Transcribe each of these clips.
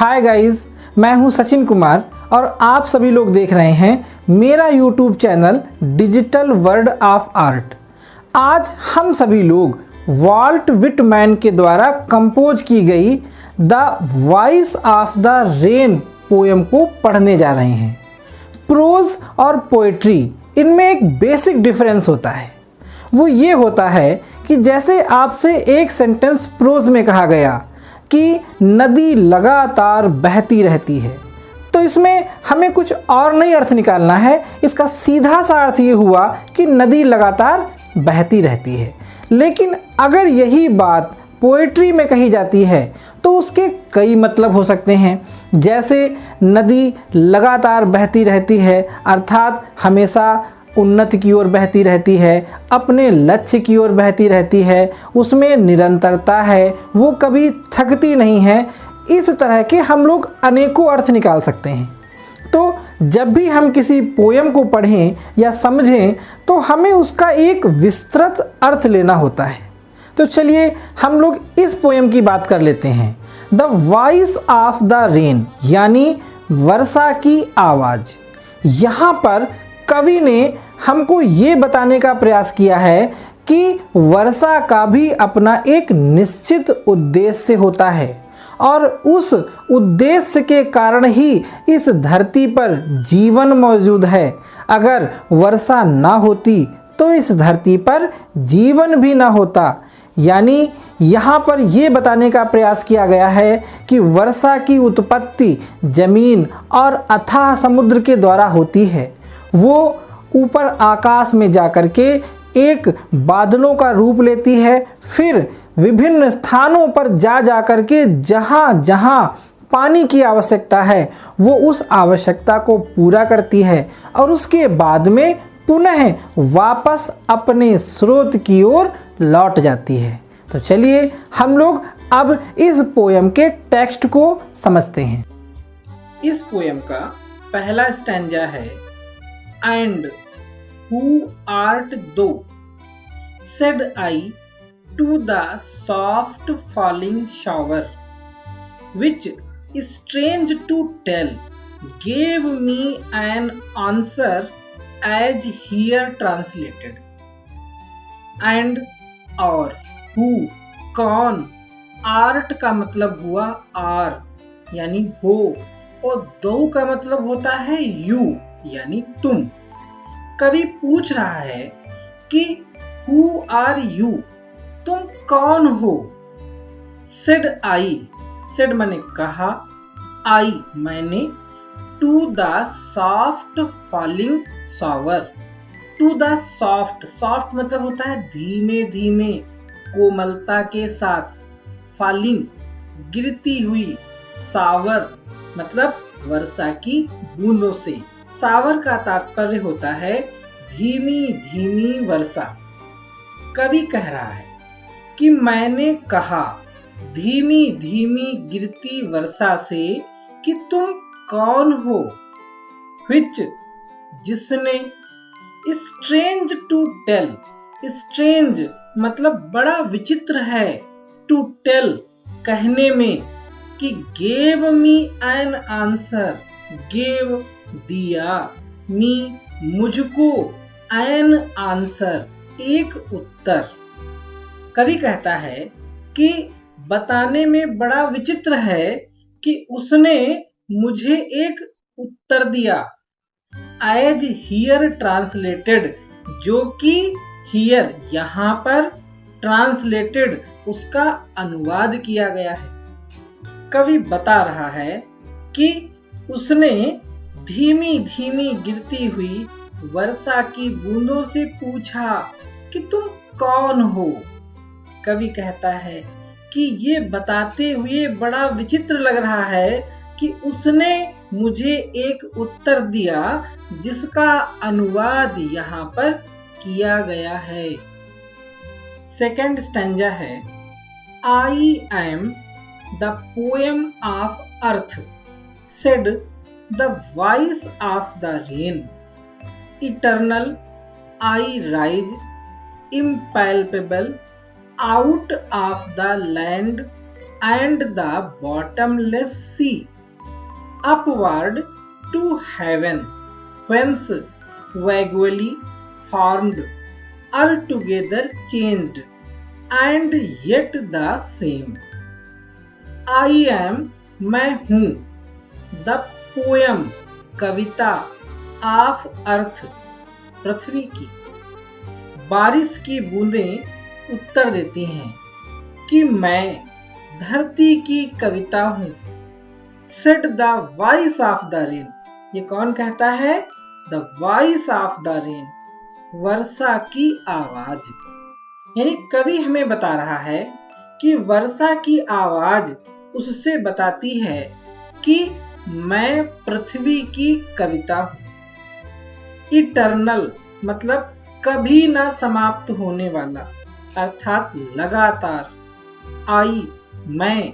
Hi guys, मैं हूं सचिन कुमार और आप सभी लोग देख रहे हैं मेरा YouTube channel digital world of art. आज हम सभी लोग वाल्ट विटमैन के द्वारा कंपोज की गई the voice of the rain poem को पढ़ने जा रहे हैं। प्रोज और पोएट्री, इनमें एक बेसिक डिफरेंस होता है। वो ये होता है कि जैसे आपसे एक सेंटेंस प्रोज में कहा गया कि नदी लगातार बहती रहती है, तो इसमें हमें कुछ और नहीं अर्थ निकालना है। इसका सीधा सा अर्थ ये हुआ कि नदी लगातार बहती रहती है। लेकिन अगर यही बात पोएट्री में कही जाती है तो उसके कई मतलब हो सकते हैं। जैसे नदी लगातार बहती रहती है अर्थात हमेशा उन्नति की ओर बहती रहती है, अपने लक्ष्य की ओर बहती रहती है, उसमें निरंतरता है, वो कभी थकती नहीं है। इस तरह के हम लोग अनेकों अर्थ निकाल सकते हैं। तो जब भी हम किसी पोएम को पढ़ें या समझें तो हमें उसका एक विस्तृत अर्थ लेना होता है। तो चलिए हम लोग इस पोएम की बात कर लेते हैं। The voice of the rain यानी वर्षा की आवाज़। यहाँ पर कवि ने हमको ये बताने का प्रयास किया है कि वर्षा का भी अपना एक निश्चित उद्देश्य होता है और उस उद्देश्य के कारण ही इस धरती पर जीवन मौजूद है। अगर वर्षा ना होती तो इस धरती पर जीवन भी ना होता। यानी यहाँ पर ये बताने का प्रयास किया गया है कि वर्षा की उत्पत्ति जमीन और अथाह समुद्र के द्वारा होती है। वो ऊपर आकाश में जाकर के एक बादलों का रूप लेती है, फिर विभिन्न स्थानों पर जा कर के जहाँ जहाँ पानी की आवश्यकता है वो उस आवश्यकता को पूरा करती है और उसके बाद में पुनः वापस अपने स्रोत की ओर लौट जाती है। तो चलिए हम लोग अब इस पोएम के टेक्स्ट को समझते हैं। इस पोएम का पहला स्टैंजा है, And who art thou, said I to the soft falling shower, which, strange to tell, gave me an answer as here translated. And और who, कौन, art का मतलब हुआ आर यानी हो और दो का मतलब होता है यू यानी तुम। कवि पूछ रहा है कि हु आर यू, तुम कौन हो। सेड आई, सेड मैंने कहा, आई मैंने, to the soft falling shower, to the soft, soft मतलब होता है धीमे धीमे, कोमलता के साथ, फॉलिंग गिरती हुई, शावर मतलब वर्षा की बूंदों से। शावर का तात्पर्य होता है धीमी धीमी वर्षा। कवि कह रहा है कि मैंने कहा धीमी धीमी गिरती वर्षा से कि तुम कौन हो। Which, जिसने, स्ट्रेंज टू टेल, स्ट्रेंज मतलब बड़ा विचित्र है, टू टेल कहने में, कि gave me an answer, gave दिया, मी मुझको, an answer एक उत्तर। कवि कहता है कि बताने में बड़ा विचित्र है कि उसने मुझे एक उत्तर दिया, as here translated, जो कि here यहाँ पर translated उसका अनुवाद किया गया है। कवि बता रहा है कि उसने धीमी धीमी गिरती हुई वर्षा की बूंदों से पूछा कि तुम कौन हो। कवि कहता है कि ये बताते हुए बड़ा विचित्र लग रहा है कि उसने मुझे एक उत्तर दिया जिसका अनुवाद यहाँ पर किया गया है। सेकंड स्टैंजा है, I am the poem of earth, said the voice of the rain, eternal I rise impalpable out of the land and the bottomless sea, upward to heaven, whence vaguely formed, altogether changed, and yet the same. I am, मैं हूँ, the poem, Kavita, of earth, पृथ्वी की। बारिश की बूंदें उत्तर देती हैं कि मैं धरती की कविता हूँ। Said the voice of the rain, ये कौन कहता है? The voice of the rain, वर्षा की आवाज। यानी कवि हमें बता रहा है कि वर्षा की आवाज उससे बताती है कि मैं पृथ्वी की कविता हूँ। इटर्नल मतलब कभी ना समाप्त होने वाला, अर्थात लगातार। आई, मैं,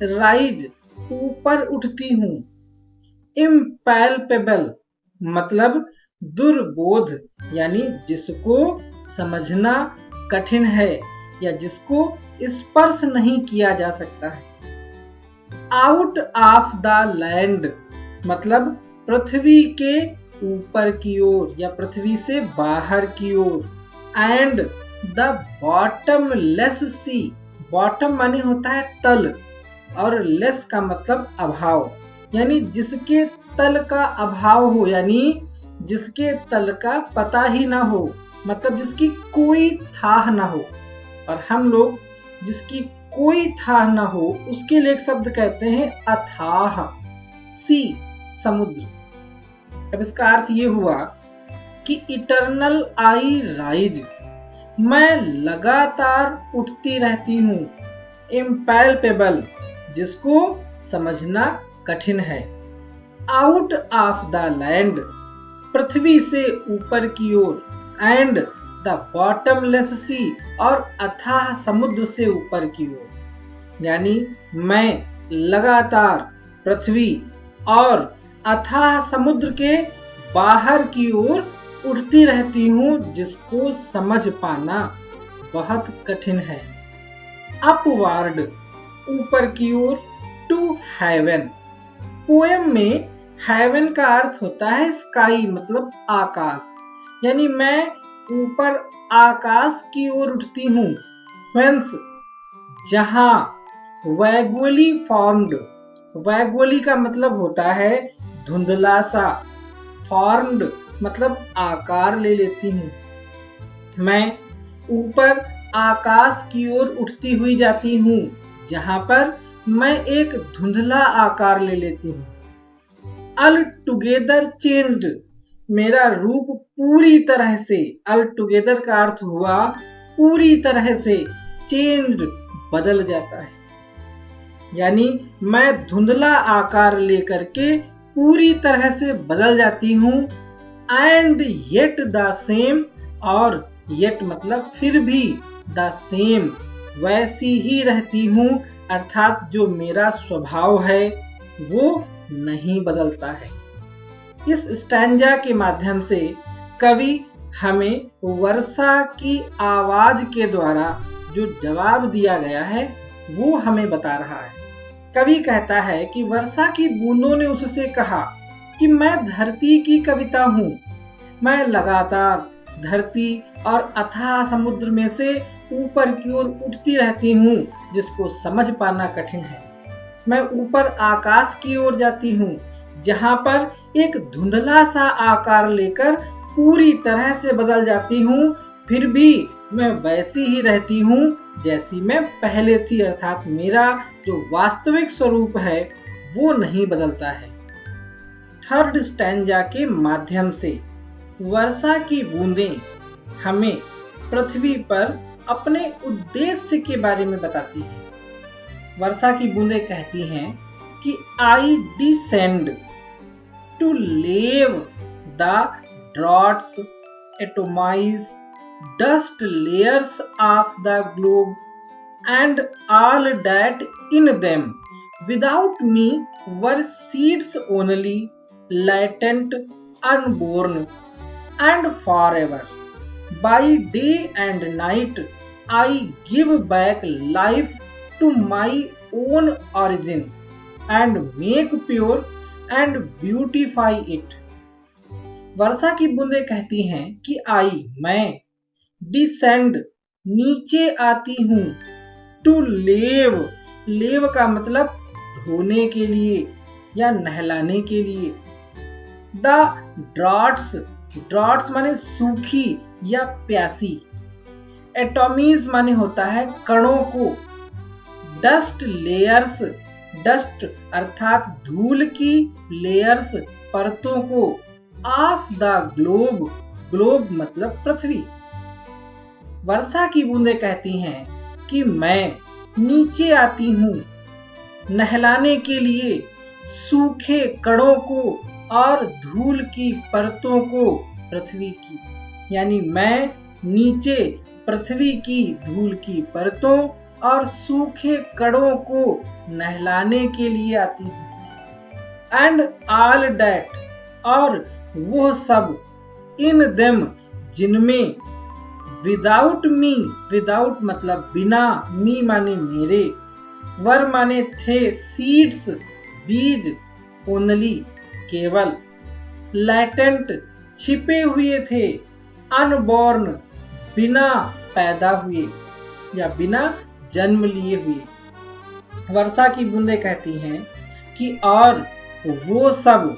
राइज, ऊपर उठती हूँ। इम्पैल्पेबल मतलब दुर्बोध, यानी जिसको समझना कठिन है या जिसको स्पर्श नहीं किया जा सकता है। आउट ऑफ द लैंड मतलब पृथ्वी के ऊपर की ओर या पृथ्वी से बाहर की ओर। And the bottomless sea, bottom माने होता है तल और लेस का मतलब अभाव, यानी जिसके तल का अभाव हो, यानी जिसके तल का पता ही ना हो, मतलब जिसकी कोई थाह ना हो। और हम लोग जिसकी कोई थाह ना हो उसके लिए एक शब्द कहते हैं अथाह, सी, समुद्र। अब इसका अर्थ ये हुआ कि इटर्नल आई राइज, मैं लगातार उठती रहती हूँ। इम्पैल्पेबल जिसको समझना कठिन है। आउट ऑफ द लैंड पृथ्वी से ऊपर की ओर। एंड द बॉटमलेस सी और अथाह समुद्र से ऊपर की ओर, यानी मैं लगातार पृथ्वी और अथाह समुद्र के बाहर की ओर उठती रहती हूँ, जिसको समझ पाना बहुत कठिन है। अपवार्ड ऊपर की ओर, टू हेवन। पोएम में हेवन का अर्थ होता है स्काई मतलब आकाश, यानी मैं ऊपर आकाश की ओर उठती हूँ। व्हेंस जहां, वैगुअली फॉर्म्ड, वैगुअली का मतलब होता है धुंधला सा, फॉर्म्ड मतलब आकार ले लेती हूँ। मैं ऊपर आकाश की ओर उठती हुई जाती हूँ जहां पर मैं एक धुंधला आकार ले लेती हूँ। अल टुगेदर चेंज्ड, मेरा रूप पूरी तरह से, अल टुगेदर का अर्थ हुआ पूरी तरह से, चेंज्ड बदल जाता है, यानी मैं धुंधला आकार लेकर के पूरी तरह से बदल जाती हूँ। एंड येट द सेम, और येट मतलब फिर भी, द सेम वैसी ही रहती हूँ, अर्थात जो मेरा स्वभाव है वो नहीं बदलता है। इस स्टैंजा के माध्यम से कवि हमें वर्षा की आवाज के द्वारा जो जवाब दिया गया है वो हमें बता रहा है। कवि कहता है कि वर्षा की बूंदों ने उससे कहा कि मैं धरती की कविता हूँ, मैं लगातार धरती और अथाह समुद्र में से ऊपर की ओर उठती रहती हूँ, जिसको समझ पाना कठिन है। मैं ऊपर आकाश की ओर जाती हूँ जहां पर एक धुंधला सा आकार लेकर पूरी तरह से बदल जाती हूँ, फिर भी मैं वैसी ही रहती हूँ जैसी मैं पहले थी, अर्थात मेरा जो वास्तविक स्वरूप है वो नहीं बदलता है। थर्ड स्टैंजा के माध्यम से वर्षा की बूंदें हमें पृथ्वी पर अपने उद्देश्य के बारे में बताती हैं। वर्षा की बूंदें कहती हैं कि आई डिसेंड टू लेव the droughts, atomise dust layers of the globe and all that in them. Without me were seeds only, latent, unborn, and forever. By day and night I give back life to my own origin and make pure and beautify it. वर्षा की बूंदें कहती हैं कि आई मैं, descend नीचे आती हूँ, to lave लेव का मतलब धोने के लिए या नहलाने के लिए, द ड्रॉट्स माने सूखी या प्यासी, एटॉमीज माने होता है कणों को, डस्ट लेयर्स डस्ट अर्थात धूल की, लेयर्स परतों को, ऑफ द ग्लोब मतलब पृथ्वी। वर्षा की बूंदें कहती हैं कि मैं नीचे आती हूँ नहलाने के लिए सूखे कणों को और धूल की परतों को पृथ्वी की, यानी मैं नीचे पृथ्वी की धूल की परतों और सूखे कणों को नहलाने के लिए आती हूँ। एंड ऑल दैट और वो सब, इन देम जिनमें, विदाउट मी विदाउट मतलब बिना, मी माने मेरे, वर माने थे, सीड्स बीज, ओनली केवल, लैटेंट छिपे हुए थे, अनबॉर्न बिना पैदा हुए या बिना जन्म लिए हुए। वर्षा की बूंदें कहती हैं कि और वो सब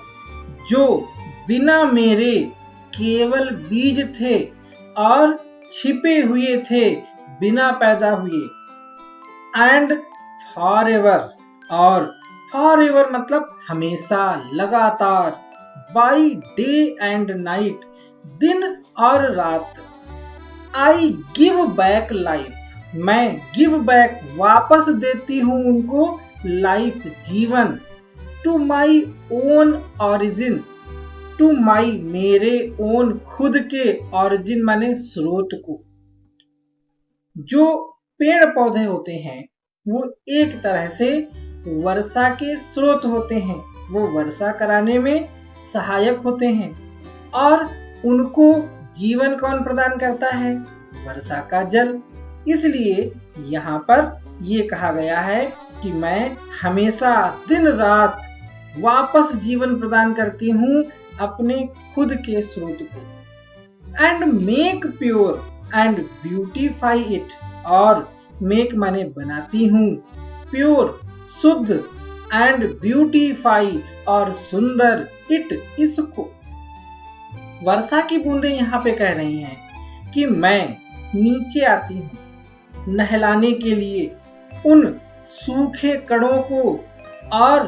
जो बिना मेरे केवल बीज थे और छिपे हुए थे बिना पैदा हुए, एंड फॉरएवर और फॉरएवर मतलब हमेशा, लगातार, बाय डे एंड नाइट दिन और रात, आई गिव बैक लाइफ मैं गिव बैक वापस देती हूँ उनको, लाइफ जीवन, to my own origin to my मेरे ओन खुद के, ऑरिजिन माने स्रोत को। जो पेड़ पौधे होते हैं वो एक तरह से वर्षा के स्रोत होते हैं, वो वर्षा कराने में सहायक होते हैं और उनको जीवन कौन प्रदान करता है, वर्षा का जल। इसलिए यहाँ पर ये कहा गया है कि मैं हमेशा दिन रात वापस जीवन प्रदान करती हूँ अपने खुद के स्रोत को। And make pure and beautify it और मेक माने बनाती हूँ, प्योर शुद्ध, एंड ब्यूटीफाई और सुंदर, इट इसको। वर्षा की बूंदें यहाँ पे कह रही हैं कि मैं नीचे आती हूँ नहलाने के लिए उन सूखे कणों को और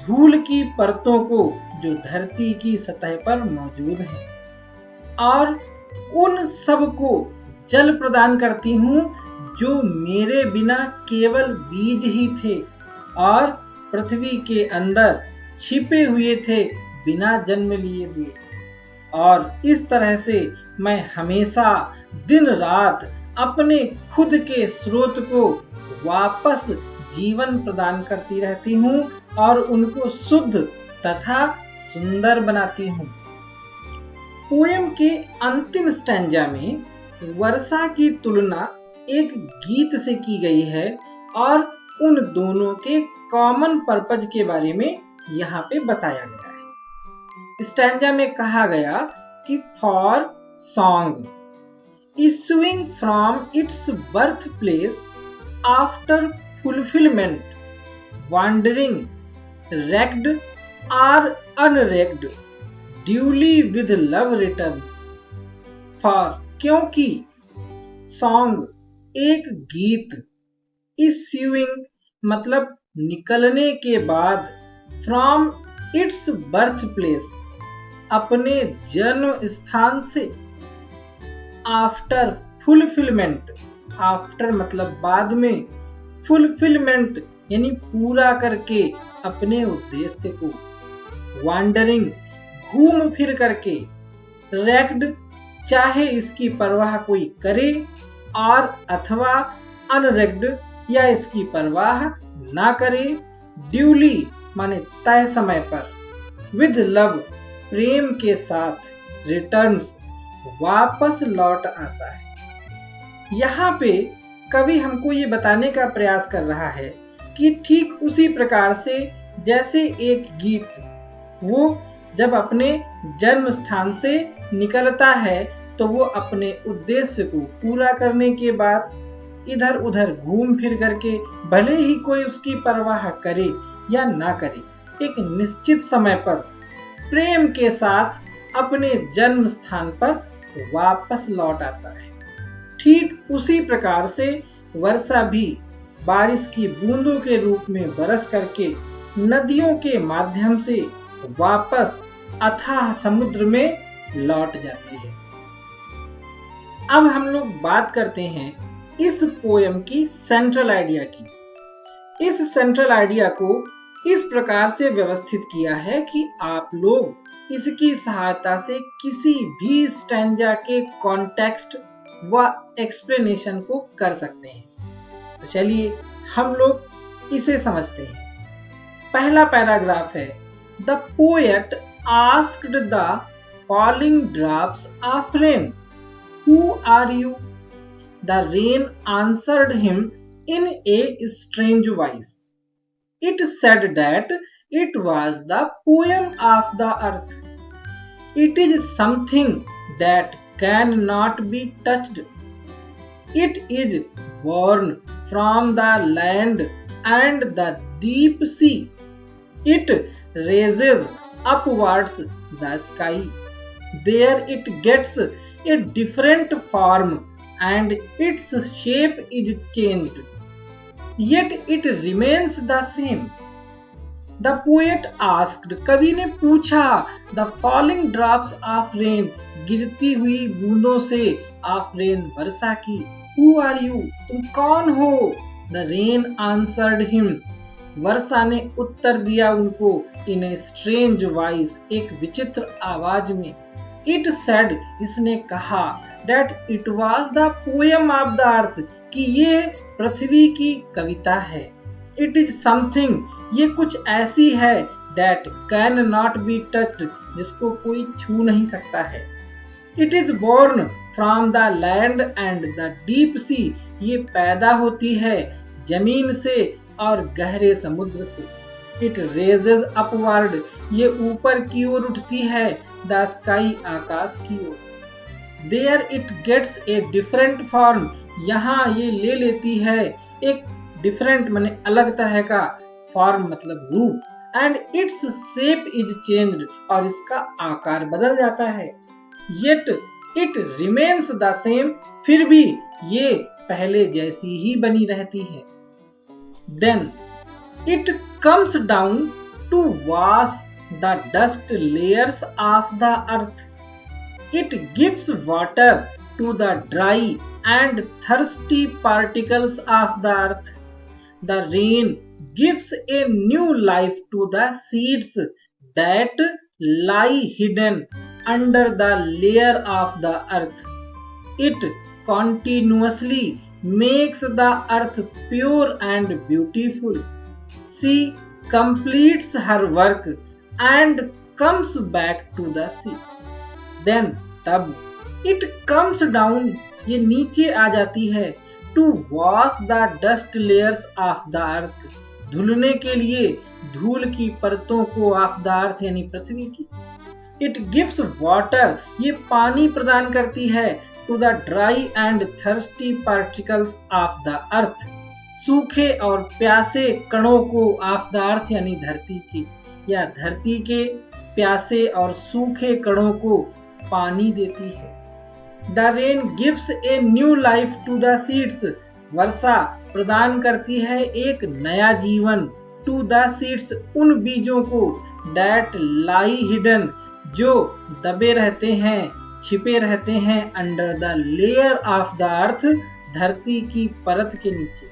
धूल की परतों को जो धरती की सतह पर मौजूद है, और उन सब को जल प्रदान करती हूँ जो मेरे बिना केवल बीज ही थे और पृथ्वी के अंदर छिपे हुए थे बिना जन्म लिए हुए। और इस तरह से मैं हमेशा दिन रात अपने खुद के स्रोत को वापस जीवन प्रदान करती रहती हूँ और उनको शुद्ध तथा सुंदर बनाती हूँ। पोएम के अंतिम स्टैंजा में वर्षा की तुलना एक गीत से की गई है और उन दोनों के कॉमन पर्पज के बारे में यहाँ पे बताया गया है। स्टैंजा में कहा गया कि for song issuing from its birthplace after fulfillment, wandering, wrecked or unwrecked, duly with love returns. For क्योंकि song एक गीत, issuing मतलब निकलने के बाद, from its birthplace अपने जन्म स्थान से, आफ्टर फुलफिलमेंट, आफ्टर मतलब बाद में, फुलफिलमेंट यानी पूरा करके अपने उद्देश्य को, वांडरिंग घूम फिर करके, रैक्ड चाहे इसकी परवाह कोई करे और अथवा अनरेक्ड या इसकी परवाह ना करे, ड्यूली माने तय समय पर, विद लव प्रेम के साथ, रिटर्न्स वापस लौट आता है। यहाँ पे कवि हमको ये बताने का प्रयास कर रहा है कि ठीक उसी प्रकार से जैसे एक गीत वो जब अपने जन्म स्थान से निकलता है तो वो अपने उद्देश्य को पूरा करने के बाद इधर उधर घूम फिर करके भले ही कोई उसकी परवाह करे या ना करे एक निश्चित समय पर प्रेम के साथ अपने जन्म स्थान पर वापस लौट आता है। ठीक उसी प्रकार से वर्षा भी बारिश की बूंदों के रूप में बरस करके नदियों के माध्यम से वापस अथाह समुद्र में लौट जाती है। अब हम लोग बात करते हैं इस पोयम की सेंट्रल आइडिया की। इस सेंट्रल आइडिया को इस प्रकार से व्यवस्थित किया है कि आप लोग इसकी सहायता से किसी भी स्टैंजा के कॉन्टेक्स्ट व एक्सप्लेनेशन को कर सकते हैं। तो चलिए हम लोग इसे समझते हैं। पहला पैराग्राफ है, the poet asked the falling drops of rain, Who are you? The rain answered him in a strange voice. It said that it was the poem of the earth. It is something that cannot be touched. It is born from the land and the deep sea. It raises upwards the sky. There it gets a different form and its shape is changed, yet it remains the same. The poet asked, कवि ने पूछा, the falling drops of rain, गिरती हुई बूंदों से of rain, वर्षा की, who are you, तुम कौन हो? The rain answered him, वर्षा ने उत्तर दिया उनको in a strange voice, एक विचित्र आवाज में। It said, इसने कहा, that it was the poem of the earth, कि ये पृथ्वी की कविता है। It is something, ये कुछ ऐसी है, that cannot be touched, जिसको कोई छू नहीं सकता है। It is born from the land and the deep sea, ये पैदा होती है जमीन से और गहरे समुद्र से। It raises upward, ये ऊपर की ओर उठती है, the sky, आकाश की ओर। There it gets a different form, यहाँ ये ले लेती है एक different माने अलग तरह का form मतलब रूप, and its shape is changed, और इसका आकार बदल जाता है। Yet it remains the same, फिर भी ये पहले जैसी ही बनी रहती है। Then it comes down to wash the dust layers of the earth. It gives water to the dry and thirsty particles of the earth. The rain gives a new life to the seeds that lie hidden under the layer of the earth. It continuously makes the earth pure and beautiful. She completes her work and comes back to the sea. Then तब it comes down, ये नीचे आ जाती है, to wash the dust layers of the earth, धुलने के लिए धूल की परतों को of the earth यानी पृथ्वी की। It gives water, ये पानी प्रदान करती है, to the dry and thirsty particles of the earth, सूखे और प्यासे कणों को of the earth यानी धरती की, या धरती के प्यासे और सूखे कणों को पानी देती है। The rain gives a new life to the seeds, वर्षा प्रदान करती है एक नया जीवन, to the seeds, उन बीजों को, that lie hidden, जो दबे रहते हैं, छिपे रहते हैं, under the layer of the earth, धरती की परत के नीचे।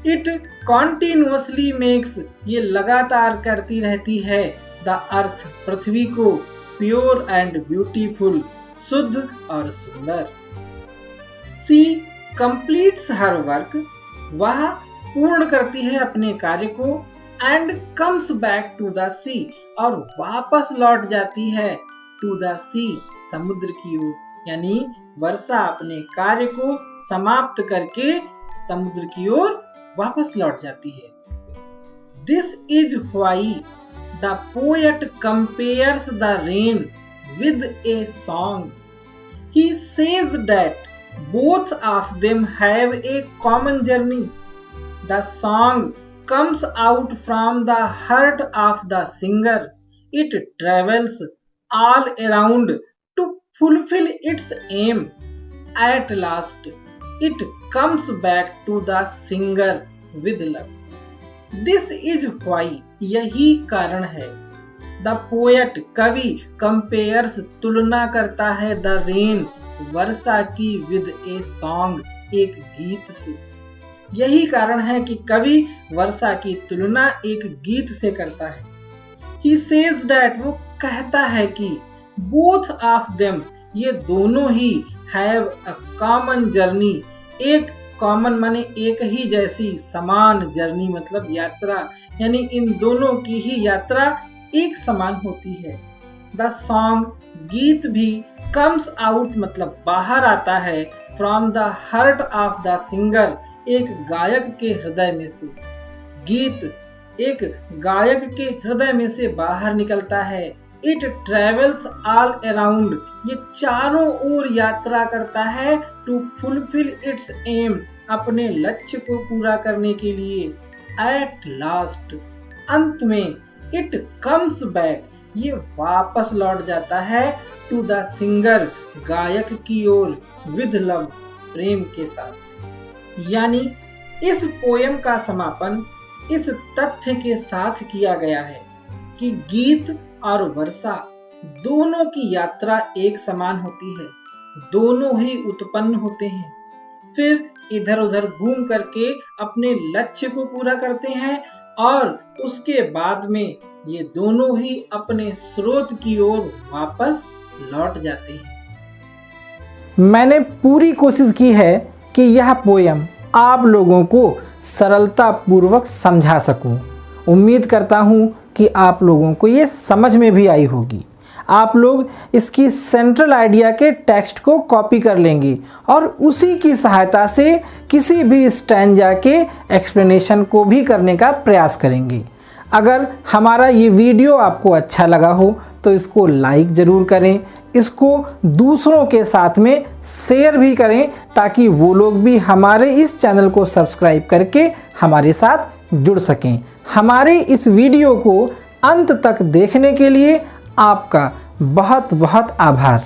It continuously makes, ये लगातार करती रहती है, the earth, पृथ्वी को, pure and beautiful, शुद्ध और सुंदर। She completes her work, वह पूर्ण करती है अपने कार्य को, and comes back to the sea, और वापस लौट जाती है to the sea, समुद्र की ओर, यानी वर्षा अपने कार्य को समाप्त करके समुद्र की ओर वापस लौट जाती है। This is why the poet compares the rain with a song. He says that both of them have a common journey. The song comes out from the heart of the singer. It travels all around to fulfill its aim. At last, it comes back to the singer with love. This is why, यही कारण है, the poet कवि compares तुलना करता है the rain वर्षा की with a song एक गीत से। यही कारण है कि कवि वर्षा की तुलना एक गीत से करता है। He says that, वो कहता है कि both of them, ये दोनों ही have a common journey, एक कॉमन माने एक ही जैसी, समान जर्नी मतलब यात्रा, यानी इन दोनों की ही यात्रा एक समान होती है। द सॉन्ग गीत भी कम्स आउट मतलब बाहर आता है from the heart of the singer एक गायक के हृदय में से। गीत एक गायक के हृदय में से बाहर निकलता है। इट ट्रेवल्स ऑल अराउंड, ये चारों ओर यात्रा करता है टू फुलफिल इट्स एम, अपने लक्ष्य को पूरा करने के लिए। एट लास्ट, अंत में, इट कम्स बैक, ये वापस लौट जाता है टू द सिंगर, गायक की ओर, विद लव, प्रेम के साथ। यानी इस पोयम का समापन इस तथ्य के साथ किया गया है कि गीत और वर्षा दोनों की यात्रा एक समान होती है, दोनों ही उत्पन्न होते हैं, फिर इधर उधर घूम करके अपने लक्ष्य को पूरा करते हैं और उसके बाद में ये दोनों ही अपने स्रोत की ओर वापस लौट जाते हैं। मैंने पूरी कोशिश की है कि यह पोयम आप लोगों को सरलता पूर्वक समझा सकूं। उम्मीद करता हूं कि आप लोगों को ये समझ में भी आई होगी। आप लोग इसकी सेंट्रल आइडिया के टेक्स्ट को कॉपी कर लेंगे और उसी की सहायता से किसी भी स्टैंजा के एक्सप्लेनेशन को भी करने का प्रयास करेंगे। अगर हमारा ये वीडियो आपको अच्छा लगा हो तो इसको लाइक ज़रूर करें, इसको दूसरों के साथ में शेयर भी करें ताकि वो लोग भी हमारे इस चैनल को सब्सक्राइब करके हमारे साथ जुड़ सकें। हमारे इस वीडियो को अंत तक देखने के लिए आपका बहुत बहुत आभार।